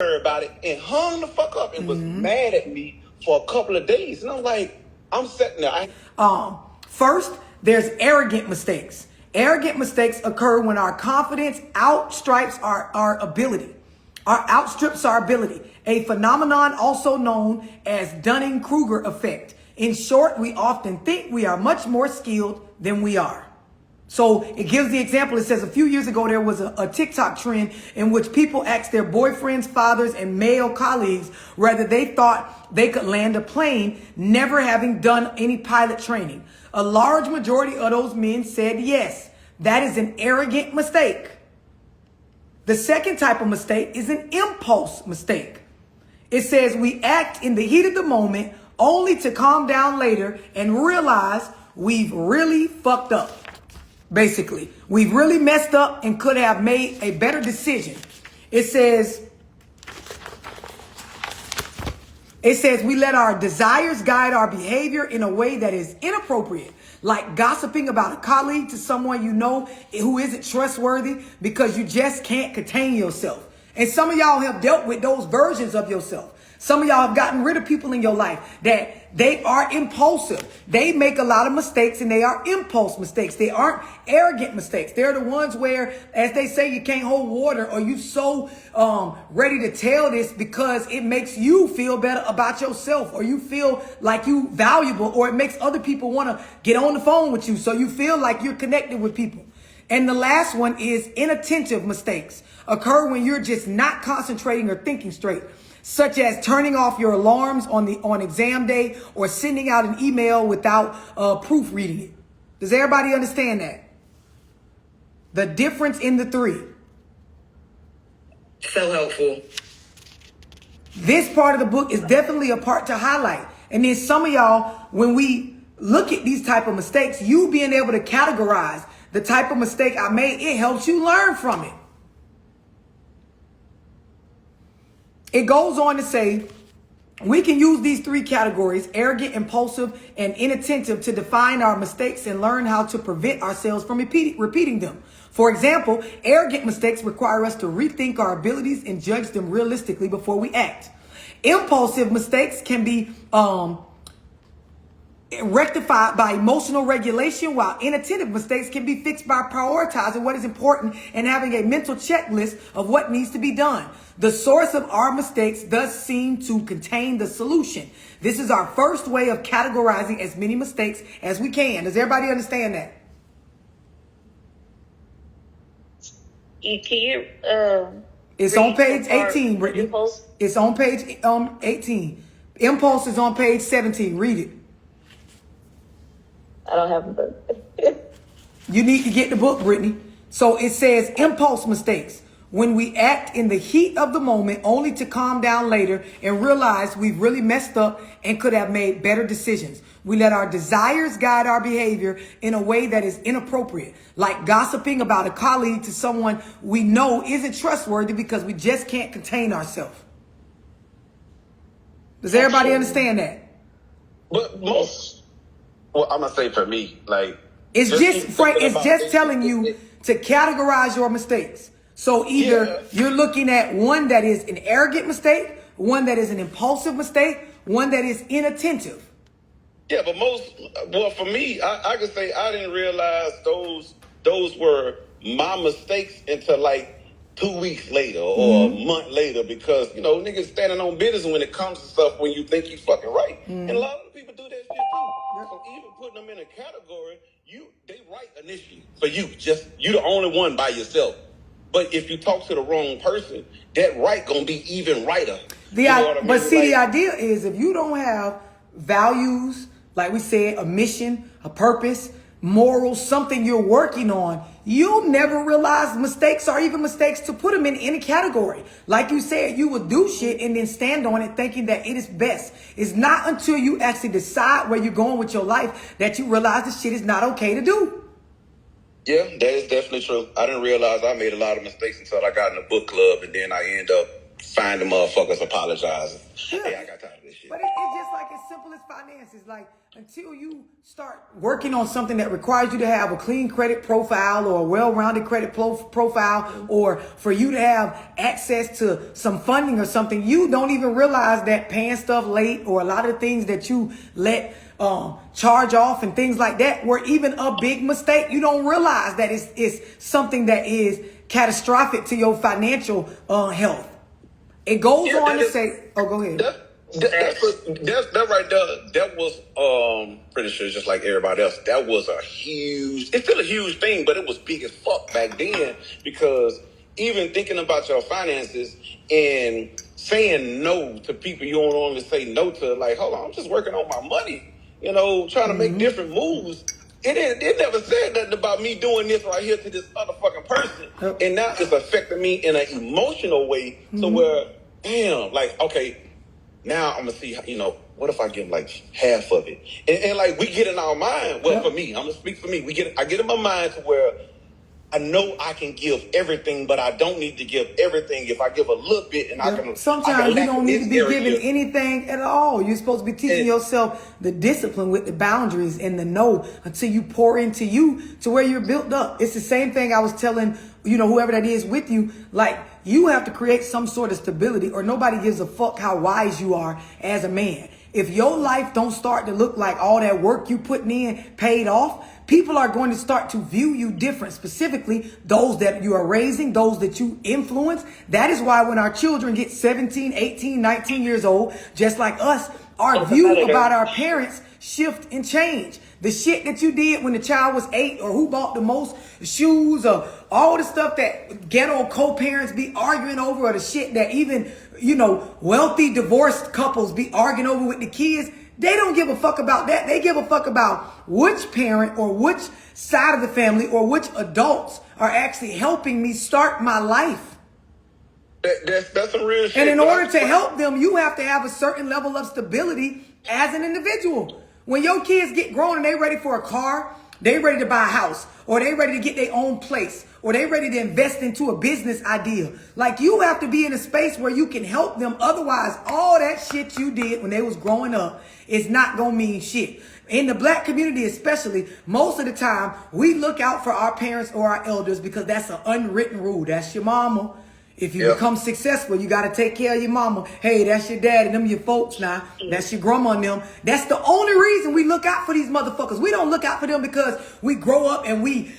about it and hung the fuck up and was mad at me for a couple of days. And I'm like, I'm sitting there. First, there's arrogant mistakes. Arrogant mistakes occur when our confidence outstrips our ability. Outstrips our ability. A phenomenon also known as Dunning-Kruger effect. In short, we often think we are much more skilled than we are. So it gives the example. It says a few years ago, there was a TikTok trend in which people asked their boyfriends, fathers, and male colleagues whether they thought they could land a plane, never having done any pilot training. A large majority of those men said yes. That is an arrogant mistake. The second type of mistake is an impulse mistake. It says we act in the heat of the moment only to calm down later and realize we've really fucked up. Basically, we've really messed up and could have made a better decision. It says we let our desires guide our behavior in a way that is inappropriate, like gossiping about a colleague to someone you know who isn't trustworthy because you just can't contain yourself. And some of y'all have dealt with those versions of yourself. Some of y'all have gotten rid of people in your life that they are impulsive. They make a lot of mistakes and they are impulse mistakes. They aren't arrogant mistakes. They're the ones where, as they say, you can't hold water, or you so ready to tell this because it makes you feel better about yourself, or you feel like you valuable, or it makes other people want to get on the phone with you. So you feel like you're connected with people. And the last one is inattentive mistakes occur when you're just not concentrating or thinking straight, such as turning off your alarms on exam day or sending out an email without proofreading it. Does everybody understand that? The difference in the three. So helpful. This part of the book is definitely a part to highlight. And then some of y'all, when we look at these type of mistakes, you being able to categorize the type of mistake I made, it helps you learn from it. It goes on to say, we can use these three categories, arrogant, impulsive, and inattentive, to define our mistakes and learn how to prevent ourselves from repeating them. For example, arrogant mistakes require us to rethink our abilities and judge them realistically before we act. Impulsive mistakes can be rectified by emotional regulation, while inattentive mistakes can be fixed by prioritizing what is important and having a mental checklist of what needs to be done. The source of our mistakes does seem to contain the solution. This is our first way of categorizing as many mistakes as we can. Does everybody understand that? Can you it's on page 18, Brittany. Impulse? It's on page 18. Impulse is on page 17. Read it. I don't have a book. You need to get the book, Brittany. So it says impulse mistakes. When we act in the heat of the moment only to calm down later and realize we've really messed up and could have made better decisions. We let our desires guide our behavior in a way that is inappropriate, like gossiping about a colleague to someone we know isn't trustworthy because we just can't contain ourselves. Does everybody understand that? But most, well, I'm going to say for me, like, it's just telling you to categorize your mistakes. So either you're looking at one that is an arrogant mistake, one that is an impulsive mistake, one that is inattentive. Yeah, but for me, I could say I didn't realize those were my mistakes until like 2 weeks later or a month later, because, you know, niggas standing on business when it comes to stuff when you think you fucking right. And a lot of people do that shit too. So even putting them in a category, they right initially for you. You the only one by yourself. But if you talk to the wrong person, that right gonna be even righter. The idea is, if you don't have values, like we said, a mission, a purpose, morals, something you're working on, you'll never realize mistakes are even mistakes to put them in any category. Like you said, you will do shit and then stand on it thinking that it is best. It's not until you actually decide where you're going with your life that you realize this shit is not okay to do. Yeah, that is definitely true. I didn't realize I made a lot of mistakes until I got in a book club, and then I end up finding motherfuckers apologizing. Yeah. Hey, I got tired of this. this shit. But it's just like as simple as finances. Like until you start working on something that requires you to have a clean credit profile or a well-rounded credit profile, or for you to have access to some funding or something, you don't even realize that paying stuff late or a lot of the things that you let charge off and things like that were even a big mistake. You don't realize that it's something that is catastrophic to your financial health. It goes on to say, oh, go ahead. That right there, that was pretty sure just like everybody else, that was it's still a huge thing, but it was big as fuck back then, because even thinking about your finances and saying no to people you don't want to say no to, like, hold on, I'm just working on my money, trying to make different moves. It never said nothing about me doing this right here to this other fucking person. And now it's affecting me in an emotional way. So where, damn, like, okay, now I'm going to see, what if I give like half of it? And like, we get in our mind, well, for me, I'm going to speak for me. I get in my mind to where I know I can give everything, but I don't need to give everything. If I give a little bit and I can... Sometimes you don't need to be giving anything at all. You're supposed to be teaching yourself the discipline with the boundaries and the no until you pour into you to where you're built up. It's the same thing I was telling, whoever that is with you, like you have to create some sort of stability or nobody gives a fuck how wise you are as a man. If your life don't start to look like all that work you putting in paid off, people are going to start to view you different, specifically those that you are raising, those that you influence. That is why when our children get 17, 18, 19 years old, just like us, our view about our parents shift and change. The shit that you did when the child was 8, or who bought the most shoes, or all the stuff that ghetto co-parents be arguing over, or the shit that even, wealthy divorced couples be arguing over with the kids. They don't give a fuck about that. They give a fuck about which parent or which side of the family or which adults are actually helping me start my life. That's some real shit. And in order to help them, you have to have a certain level of stability as an individual. When your kids get grown and they ready for a car, they ready to buy a house, or they ready to get their own place, or they ready to invest into a business idea. Like, you have to be in a space where you can help them. Otherwise, all that shit you did when they was growing up is not gonna mean shit. In the black community especially, most of the time, we look out for our parents or our elders because that's an unwritten rule. That's your mama. If you become successful, you got to take care of your mama. Hey, that's your dad and them your folks now. That's your grandma and them. That's the only reason we look out for these motherfuckers. We don't look out for them because we grow up and we,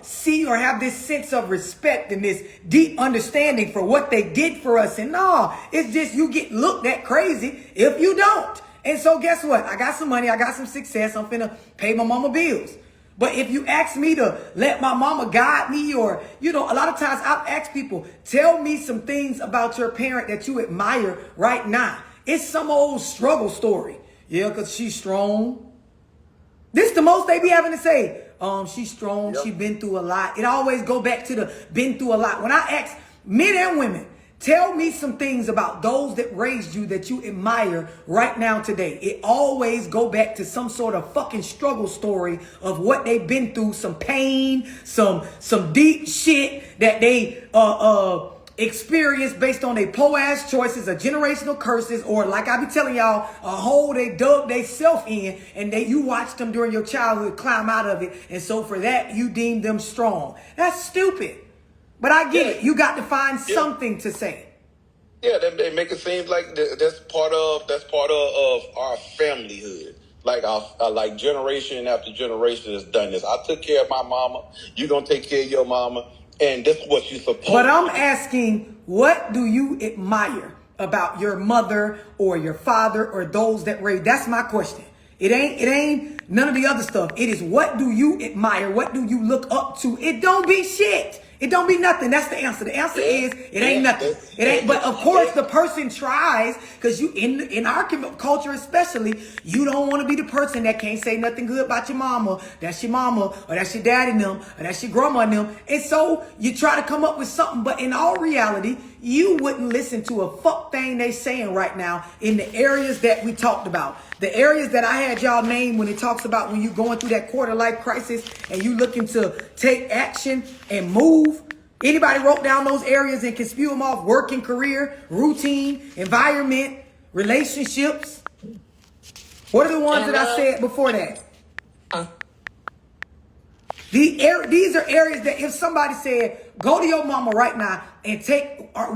see or have this sense of respect and this deep understanding for what they did for us. And no, it's just you get looked at crazy if you don't. And so guess what? I got some money. I got some success. I'm finna pay my mama bills. But if you ask me to let my mama guide me, or, a lot of times I'll ask people, tell me some things about your parent that you admire right now. It's some old struggle story. Yeah, because she's strong. This the most they be having to say. She's strong. She been through a lot. It always go back to the been through a lot. When I ask men and women, tell me some things about those that raised you that you admire right now today, it always go back to some sort of fucking struggle story of what they've been through, some pain, some deep shit that they experienced based on their poor ass choices or generational curses, or like I be telling y'all, a hole they dug they self in and you watched them during your childhood climb out of it, and so for that you deem them strong. That's stupid. But I get it. You got to find something to say. Yeah, they make it seem like that's part of our familyhood. Like like generation after generation has done this. I took care of my mama. You gonna take care of your mama, and that's what you supposed. But I'm asking, what do you admire about your mother or your father or those that raised? That's my question. It ain't none of the other stuff. It is, what do you admire? What do you look up to? It don't be shit. It don't be nothing. That's the answer. The answer is it ain't nothing. It ain't. But of course, the person tries, because you in our culture especially, you don't want to be the person that can't say nothing good about your mama. That's your mama, or that's your daddy and them, or that's your grandma and them. And so you try to come up with something, but in all reality, you wouldn't listen to a fuck thing they saying right now in the areas that we talked about. The areas that I had y'all name when it talks about when you going through that quarter life crisis and you looking to take action and move. Anybody wrote down those areas and can spew them off? Working, career, routine, environment, relationships. What are the ones that I said before that? These are areas that if somebody said, go to your mama right now and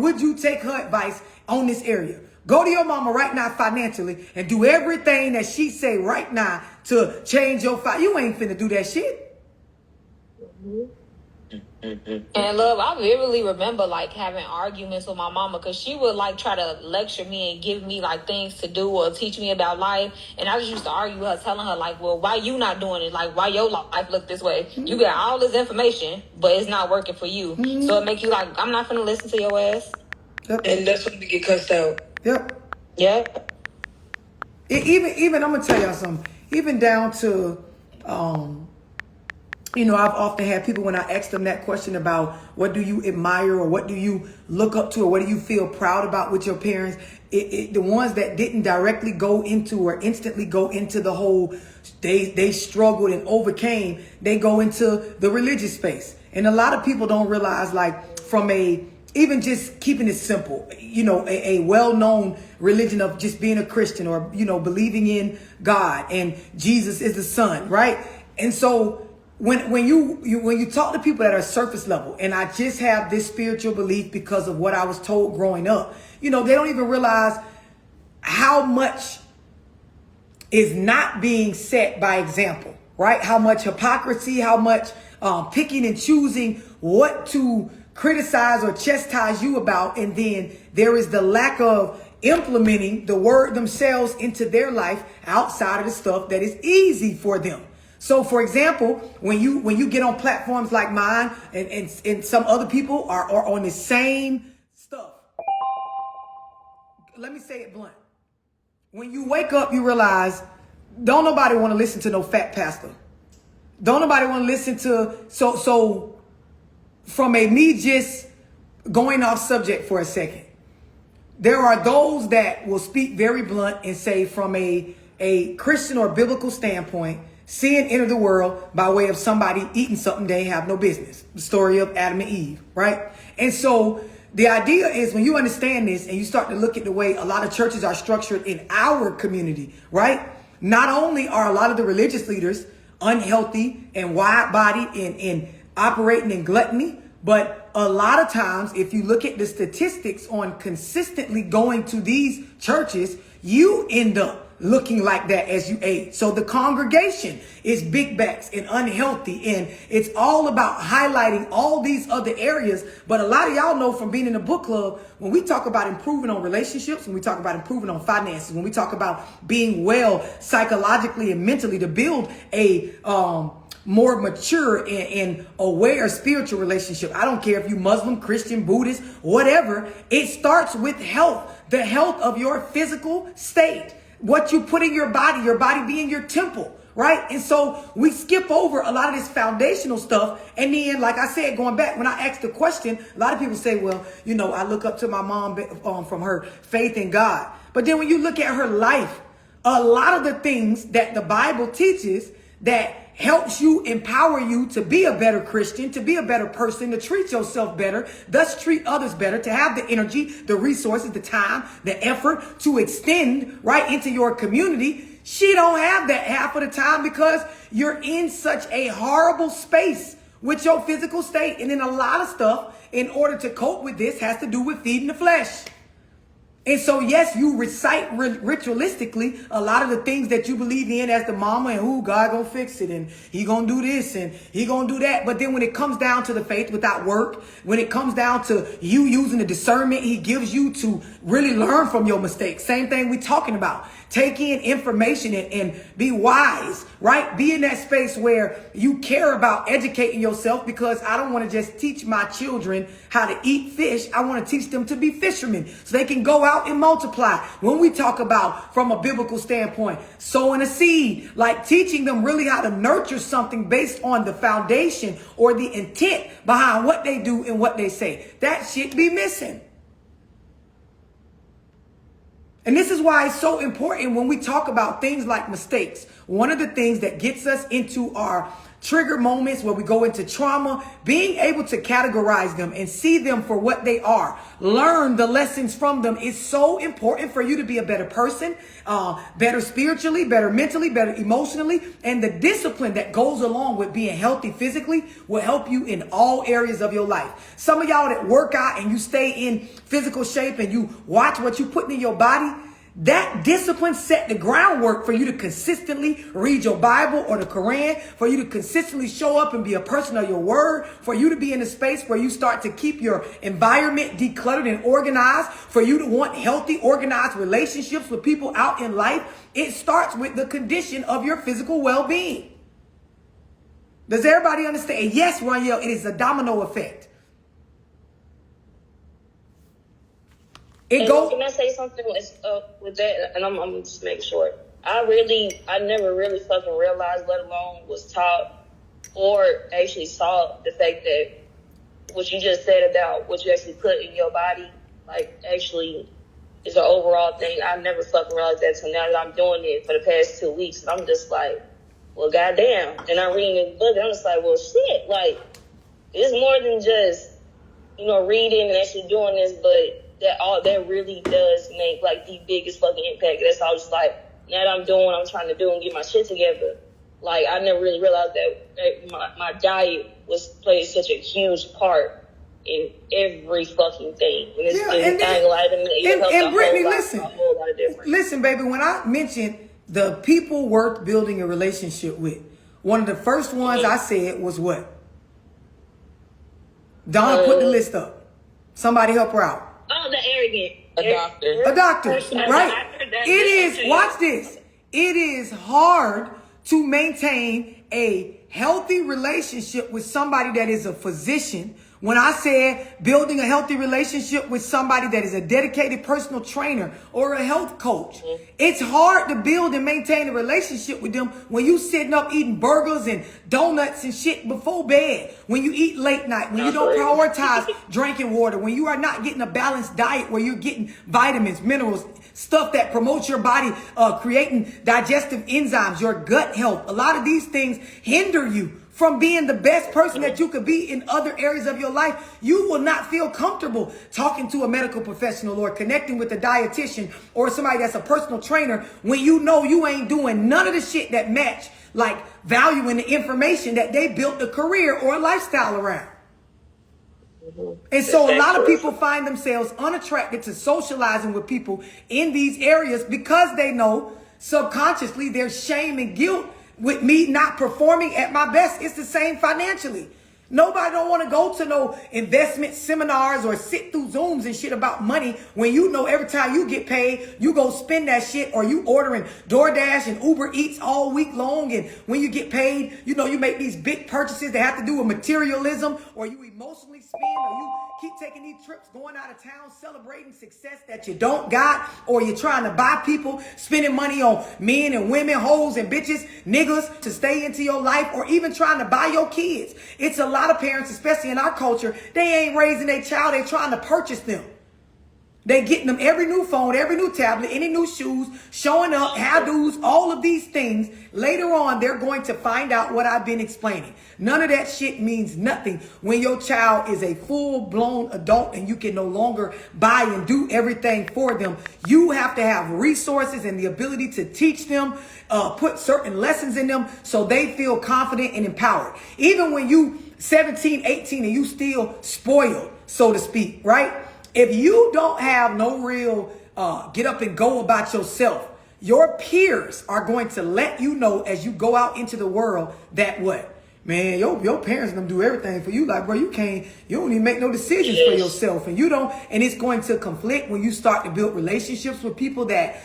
would you take her advice on this area? Go to your mama right now financially and do everything that she say right now to change your You ain't finna do that shit. And love, I vividly remember like having arguments with my mama because she would like try to lecture me and give me like things to do or teach me about life. And I just used to argue with her, telling her like, well, why you not doing it? Like, why your life look this way? You got all this information, but it's not working for you. So it make you like, I'm not finna listen to your ass. Yep. And that's when we get cussed out. Yep. Yep. Even I'm gonna tell y'all something. Even down to you know, I've often had people when I ask them that question about what do you admire or what do you look up to or what do you feel proud about with your parents, the ones that didn't directly go into or instantly go into the whole, they struggled and overcame, they go into the religious space. And a lot of people don't realize, like, from even just keeping it simple, you know, a well-known religion of just being a Christian or, you know, believing in God and Jesus is the Son, right? And so when you talk to people that are surface level, and I just have this spiritual belief because of what I was told growing up, you know, they don't even realize how much is not being set by example, right? How much hypocrisy, how much picking and choosing what to criticize or chastise you about. And then there is the lack of implementing the word themselves into their life outside of the stuff that is easy for them. So, for example, when you get on platforms like mine and some other people are on the same stuff, let me say it blunt. When you wake up, you realize don't nobody want to listen to no fat pastor. Don't nobody want to listen to so from me just going off subject for a second. There are those that will speak very blunt and say from a Christian or biblical standpoint, sin entered the world by way of somebody eating something they have no business. The story of Adam and Eve, right? And so the idea is when you understand this and you start to look at the way a lot of churches are structured in our community, right? Not only are a lot of the religious leaders unhealthy and wide-bodied and operating in gluttony, but a lot of times, if you look at the statistics on consistently going to these churches, you end up looking like that as you age. So the congregation is big backs and unhealthy, and it's all about highlighting all these other areas. But a lot of y'all know from being in the book club, when we talk about improving on relationships, when we talk about improving on finances, when we talk about being well psychologically and mentally to build a more mature and aware spiritual relationship. I don't care if you Muslim, Christian, Buddhist, whatever. It starts with health, the health of your physical state. What you put in your body being your temple, right? And so we skip over a lot of this foundational stuff. And then, like I said, going back, when I asked the question, a lot of people say, well, you know, I look up to my mom from her faith in God. But then when you look at her life, a lot of the things that the Bible teaches that helps you, empower you to be a better Christian, to be a better person, to treat yourself better, thus treat others better, to have the energy, the resources, the time, the effort to extend right into your community. She don't have that half of the time because you're in such a horrible space with your physical state. And then a lot of stuff in order to cope with this has to do with feeding the flesh. And so, yes, you recite ritualistically a lot of the things that you believe in as the mama and who God gonna fix it and he gonna do this and he gonna do that. But then when it comes down to the faith without work, when it comes down to you using the discernment he gives you to really learn from your mistakes, same thing we talking about. Take in information and be wise, right? Be in that space where you care about educating yourself, because I don't want to just teach my children how to eat fish. I want to teach them to be fishermen so they can go out and multiply. When we talk about from a biblical standpoint, sowing a seed, like teaching them really how to nurture something based on the foundation or the intent behind what they do and what they say. That shit be missing. And this is why it's so important when we talk about things like mistakes. One of the things that gets us into our trigger moments where we go into trauma, being able to categorize them and see them for what they are, learn the lessons from them is so important for you to be a better person, better spiritually, better mentally, better emotionally. And the discipline that goes along with being healthy physically will help you in all areas of your life. Some of y'all that work out and you stay in physical shape and you watch what you put in your body, that discipline set the groundwork for you to consistently read your Bible or the Quran, for you to consistently show up and be a person of your word, for you to be in a space where you start to keep your environment decluttered and organized, for you to want healthy, organized relationships with people out in life. It starts with the condition of your physical well-being. Does everybody understand? And yes, Raniel, it is a domino effect. Can I say something with that? And I'm just making sure. I never really fucking realized, let alone was taught or actually saw the fact that what you just said about what you actually put in your body, like actually is an overall thing. I never fucking realized that until now that I'm doing it for the past 2 weeks. And I'm just like, well, goddamn. And I'm reading this book and I'm just like, well, shit. Like, it's more than just, reading and actually doing this, but that really does make like the biggest fucking impact. That's all. Just like now that I'm doing what I'm trying to do and get my shit together. Like I never really realized that my diet played such a huge part in every fucking thing. And and Brittany, listen, baby. When I mentioned the people worth building a relationship with, one of the first ones I said was what? Donna, put the list up. Somebody help her out. Oh, the arrogant. A doctor, right? It is, watch this. It is hard to maintain a healthy relationship with somebody that is a physician. When I said building a healthy relationship with somebody that is a dedicated personal trainer or a health coach, it's hard to build and maintain a relationship with them when you sitting up eating burgers and donuts and shit before bed, when you eat late night, when you don't prioritize drinking water, when you are not getting a balanced diet where you're getting vitamins, minerals, stuff that promotes your body, creating digestive enzymes, your gut health. A lot of these things hinder you from being the best person that you could be in other areas of your life. You will not feel comfortable talking to a medical professional or connecting with a dietitian or somebody that's a personal trainer when you know you ain't doing none of the shit that match, like valuing the information that they built a career or a lifestyle around. And so a lot of people find themselves unattracted to socializing with people in these areas because they know subconsciously there's shame and guilt with me not performing at my best. It's the same financially. Nobody don't want to go to no investment seminars or sit through Zooms and shit about money when you know every time you get paid, you go spend that shit, or you ordering DoorDash and Uber Eats all week long. And when you get paid, you make these big purchases that have to do with materialism, or you emotionally spend, or you keep taking these trips, going out of town, celebrating success that you don't got, or you're trying to buy people, spending money on men and women, hoes and bitches, niggas to stay into your life, or even trying to buy your kids. It's a lot of parents, especially in our culture, they ain't raising their child, they trying to purchase them. They getting them every new phone, every new tablet, any new shoes, showing up, hairdos, all of these things. Later on, they're going to find out what I've been explaining. None of that shit means nothing when your child is a full-blown adult and you can no longer buy and do everything for them. You have to have resources and the ability to teach them, put certain lessons in them so they feel confident and empowered. Even when you 17, 18 and you still spoiled, so to speak, right? If you don't have no real get up and go about yourself, your peers are going to let you know as you go out into the world that what? Man, your parents gonna do everything for you. Like, bro, you don't even make no decisions for yourself. And and it's going to conflict when you start to build relationships with people that,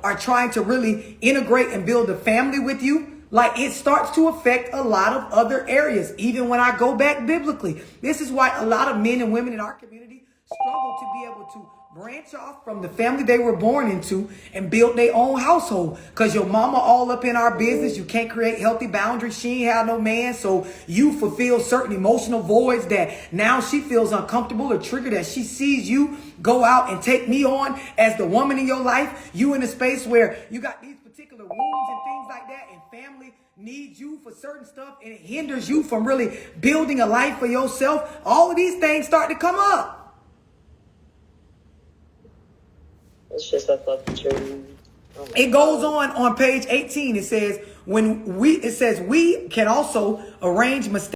are trying to really integrate and build a family with you. Like, it starts to affect a lot of other areas, even when I go back biblically. This is why a lot of men and women in our community struggle to be able to branch off from the family they were born into and build their own household. Because your mama all up in our business. You can't create healthy boundaries. She ain't have no man. So you fulfill certain emotional voids that now she feels uncomfortable or triggered as she sees you go out and take me on as the woman in your life. You in a space where you got these particular wounds and things like that, and family needs you for certain stuff, and it hinders you from really building a life for yourself. All of these things start to come up. It's just a fucking truth. Oh it goes on page 18. It says we can also arrange mistakes.